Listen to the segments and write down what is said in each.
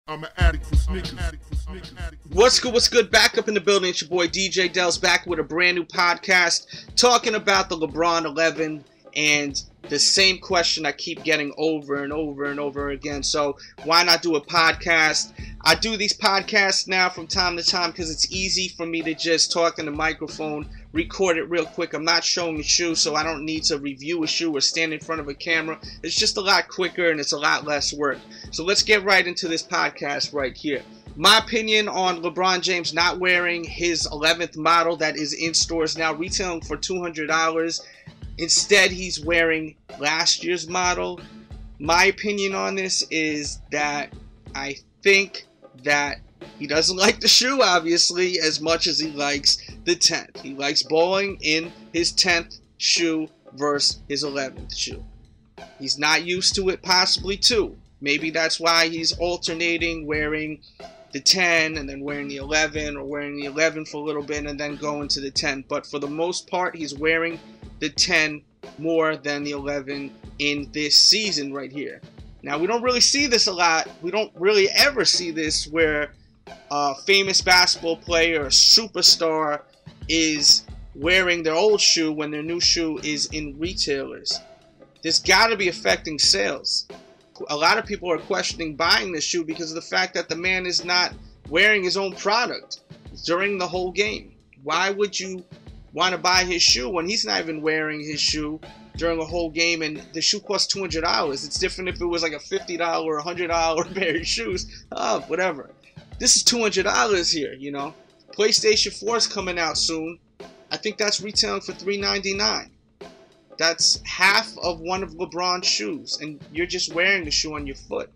I'm an addict for sneakers. What's good? What's good? Back up in the building. It's your boy DJ Dell's back with a brand new podcast talking about the LeBron 11 and the same question I keep getting over and over and over again. So why not do a podcast? I do these podcasts now from time to time because it's easy for me to just talk in the microphone, record it real quick. I'm not showing a shoe, so I don't need to review a shoe or stand in front of a camera. It's just a lot quicker and it's a lot less work. So let's get right into this podcast right here. My opinion on LeBron James not wearing his 11th model that is in stores now, retailing for $200. Instead, he's wearing last year's model. My opinion on this is that I think that he doesn't like the shoe, obviously, as much as he likes the 10th. He likes balling in his 10th shoe versus his 11th shoe. He's not used to it, possibly, too. Maybe that's why he's alternating wearing the 10 and then wearing the 11, or wearing the 11 for a little bit and then going to the 10. But for the most part, he's wearing the 10 more than the 11 in this season right here. Now, we don't really see this a lot. We don't really ever see this where a famous basketball player or superstar is wearing their old shoe when their new shoe is in retailers. This got to be affecting sales. A lot of people are questioning buying this shoe because of the fact that the man is not wearing his own product during the whole game. Why would you want to buy his shoe when he's not even wearing his shoe during a whole game, and the shoe costs $200? It's different if it was like a $50 or $100 pair of shoes. Whatever. This is $200 here, you know. PlayStation 4 is coming out soon. I think that's retailing for $399. That's half of one of LeBron's shoes, and you're just wearing the shoe on your foot,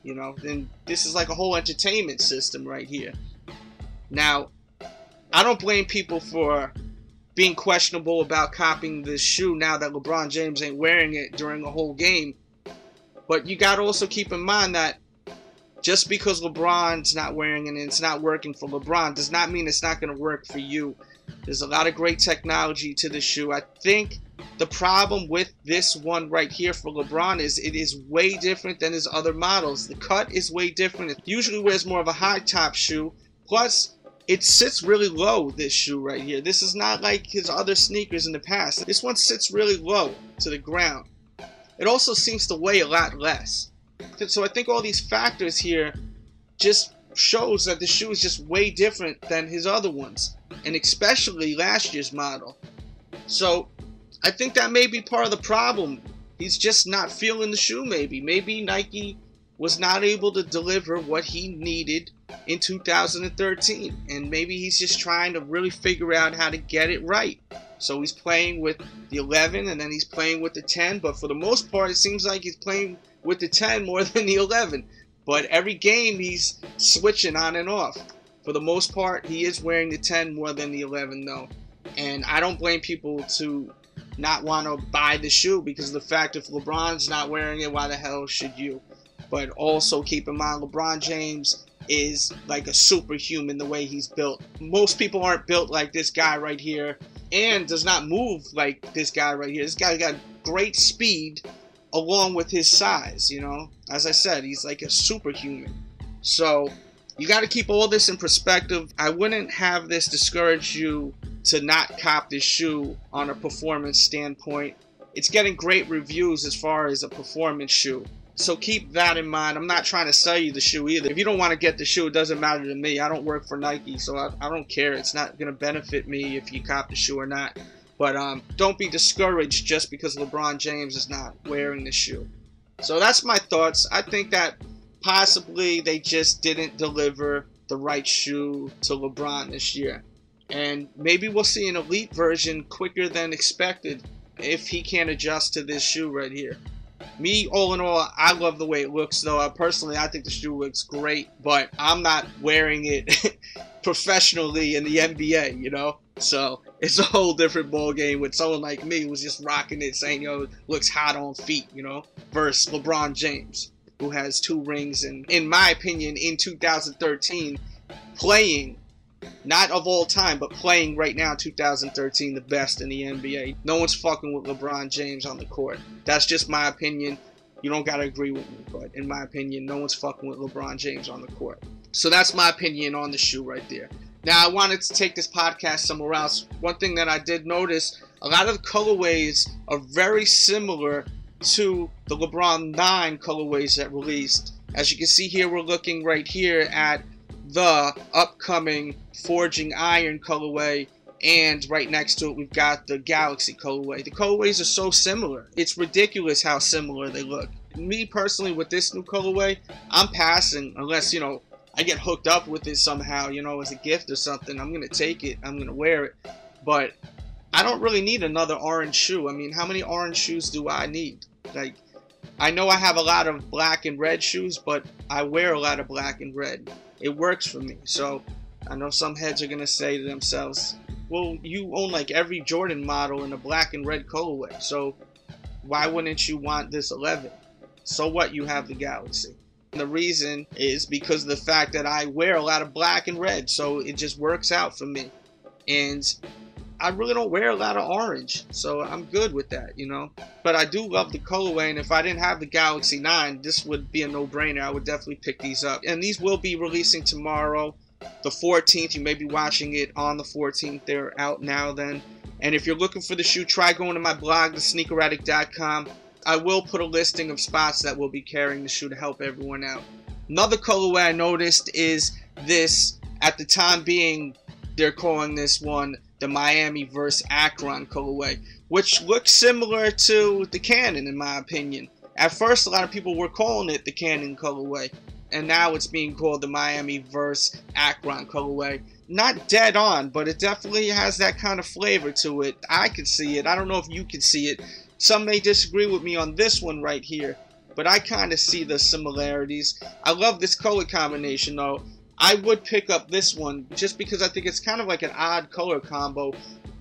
you know. And this is like a whole entertainment system right here. Now, I don't blame people for being questionable about copying this shoe now that LeBron James ain't wearing it during a whole game. But you got to also keep in mind that just because LeBron's not wearing it and it's not working for LeBron does not mean it's not going to work for you. There's a lot of great technology to this shoe. I think the problem with this one right here for LeBron is it is way different than his other models. The cut is way different. It usually wears more of a high top shoe. Plus, it sits really low, this shoe right here. This is not like his other sneakers in the past. This one sits really low to the ground. It also seems to weigh a lot less. So I think all these factors here just shows that the shoe is just way different than his other ones, and especially last year's model. So I think that may be part of the problem. He's just not feeling the shoe, maybe. Maybe Nike was not able to deliver what he needed in 2013, and maybe he's just trying to really figure out how to get it right. So he's playing with the 11 and then he's playing with the 10, but for the most part it seems like he's playing with the 10 more than the 11. But every game he's switching on and off. For the most part, he is wearing the 10 more than the 11 though. And I don't blame people to not want to buy the shoe because of the fact if LeBron's not wearing it, why the hell should you? But also keep in mind, LeBron James is like a superhuman the way he's built. Most people aren't built like this guy right here, and does not move like this guy right here. This guy got great speed along with his size, you know. As I said, he's like a superhuman. So you got to keep all this in perspective. I wouldn't have this discourage you to not cop this shoe on a performance standpoint. It's getting great reviews as far as a performance shoe. So keep that in mind. I'm not trying to sell you the shoe either. If you don't want to get the shoe, it doesn't matter to me. I don't work for Nike, so I don't care. It's not going to benefit me if you cop the shoe or not. But don't be discouraged just because LeBron James is not wearing the shoe. So that's my thoughts. I think that possibly they just didn't deliver the right shoe to LeBron this year. And maybe we'll see an elite version quicker than expected if he can't adjust to this shoe right here. Me, all in all, I love the way it looks, though. Personally, I think the shoe looks great, but I'm not wearing it professionally in the NBA, you know? So it's a whole different ball game with someone like me who's just rocking it, saying, yo, it looks hot on feet, you know? Versus LeBron James, who has 2 rings, and in my opinion, in 2013, playing, not of all time, but playing right now in 2013, the best in the NBA. No one's fucking with LeBron James on the court. That's just my opinion. You don't gotta agree with me, but in my opinion, no one's fucking with LeBron James on the court. So that's my opinion on the shoe right there. Now, I wanted to take this podcast somewhere else. One thing that I did notice, a lot of the colorways are very similar to the LeBron 9 colorways that released. As you can see here, we're looking right here at the upcoming Forging Iron colorway, and right next to it we've got the Galaxy colorway. The colorways are so similar. It's ridiculous how similar they look. Me personally, with this new colorway, I'm passing unless, you know, I get hooked up with it somehow, you know, as a gift or something. I'm going to take it. I'm going to wear it. But I don't really need another orange shoe. I mean, how many orange shoes do I need? Like, I know I have a lot of black and red shoes, but I wear a lot of black and red. It works for me. So I know some heads are going to say to themselves, well, you own like every Jordan model in a black and red colorway, so why wouldn't you want this 11? So what, you have the Galaxy. And the reason is because of the fact that I wear a lot of black and red, so it just works out for me. And I really don't wear a lot of orange, so I'm good with that, you know. But I do love the colorway, and if I didn't have the Galaxy 9, this would be a no-brainer. I would definitely pick these up. And these will be releasing tomorrow, the 14th. You may be watching it on the 14th. They're out now then. And if you're looking for the shoe, try going to my blog, thesneakeraddict.com. I will put a listing of spots that will be carrying the shoe to help everyone out. Another colorway I noticed is this, at the time being, they're calling this one the Miami vs. Akron colorway, which looks similar to the Cannon in my opinion. At first, a lot of people were calling it the Cannon colorway, and now it's being called the Miami vs. Akron colorway. Not dead on, but it definitely has that kind of flavor to it. I can see it. I don't know if you can see it. Some may disagree with me on this one right here, but I kind of see the similarities. I love this color combination though. I would pick up this one just because I think it's kind of like an odd color combo,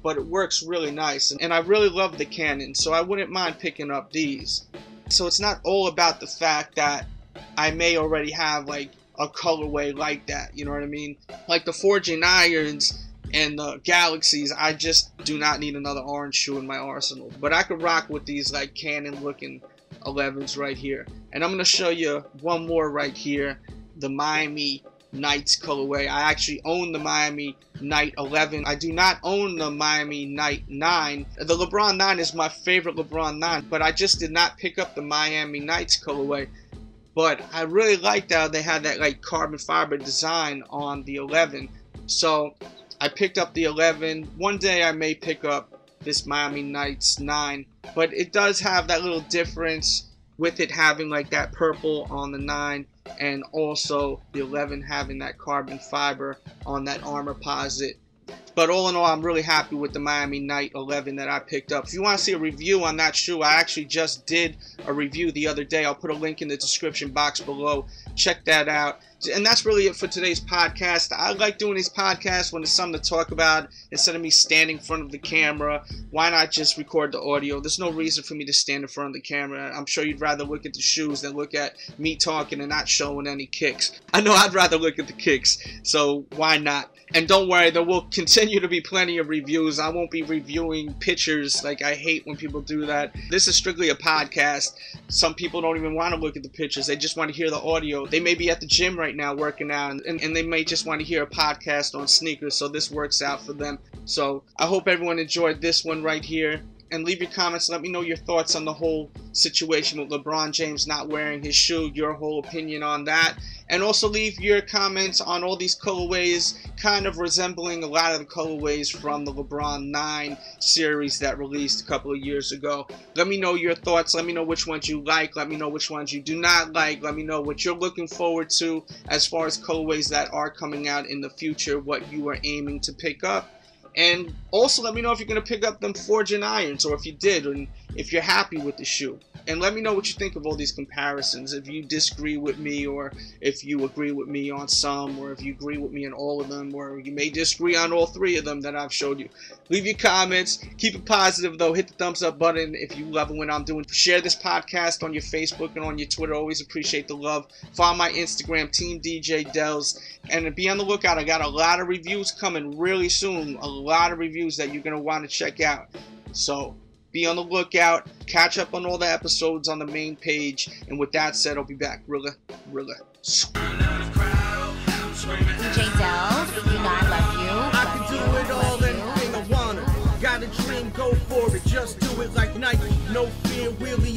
but it works really nice. And I really love the Cannon, so I wouldn't mind picking up these. So it's not all about the fact that I may already have like a colorway like that, you know what I mean? Like the Forging Irons and the Galaxies, I just do not need another orange shoe in my arsenal. But I could rock with these like Cannon looking 11s right here. And I'm going to show you one more right here, the Miami Knights colorway. I actually own the Miami Knight 11. I do not own the Miami Knight 9. The LeBron 9 is my favorite LeBron 9, but I just did not pick up the Miami Knights colorway. But I really liked how they had that like carbon fiber design on the 11. So I picked up the 11. One day I may pick up this Miami Knights 9, but it does have that little difference with it having like that purple on the 9, and also the 11 having that carbon fiber on that armor posit. But all in all, I'm really happy with the Miami Knight 11 that I picked up. If you want to see a review on that shoe, I actually just did a review the other day. I'll put a link in the description box below. Check that out. And that's really it for today's podcast. I like doing these podcasts when there's something to talk about. Instead of me standing in front of the camera, why not just record the audio? There's no reason for me to stand in front of the camera. I'm sure you'd rather look at the shoes than look at me talking and not showing any kicks. I know I'd rather look at the kicks, so why not? And don't worry, there will continue to be plenty of reviews. I won't be reviewing pictures. Like, I hate when people do that. This is strictly a podcast. Some people don't even want to look at the pictures. They just want to hear the audio. They may be at the gym right now working out, and they may just want to hear a podcast on sneakers, so this works out for them. So I hope everyone enjoyed this one right here. And leave your comments. Let me know your thoughts on the whole situation with LeBron James not wearing his shoe, your whole opinion on that. And also leave your comments on all these colorways, kind of resembling a lot of the colorways from the LeBron 9 series that released a couple of years ago. Let me know your thoughts. Let me know which ones you like. Let me know which ones you do not like. Let me know what you're looking forward to as far as colorways that are coming out in the future, what you are aiming to pick up. And also let me know if you're going to pick up them Forging Irons, or if you did, and if you're happy with the shoe. And let me know what you think of all these comparisons, if you disagree with me, or if you agree with me on some, or if you agree with me on all of them, or you may disagree on all three of them that I've showed you. Leave your comments. Keep it positive, though. Hit the thumbs up button if you love what I'm doing. Share this podcast on your Facebook and on your Twitter. Always appreciate the love. Follow my Instagram, Team DJ Dells. And be on the lookout. I got a lot of reviews coming really soon. A lot of reviews that you're going to want to check out. So Be on the lookout. Catch up on all the episodes on the main page. And with that said, I'll be back. Rilla. DJ Dells, you know I love you. I can do it all, anything I wanna. Got a dream, go for it. Just do it like Nike. No fear, really.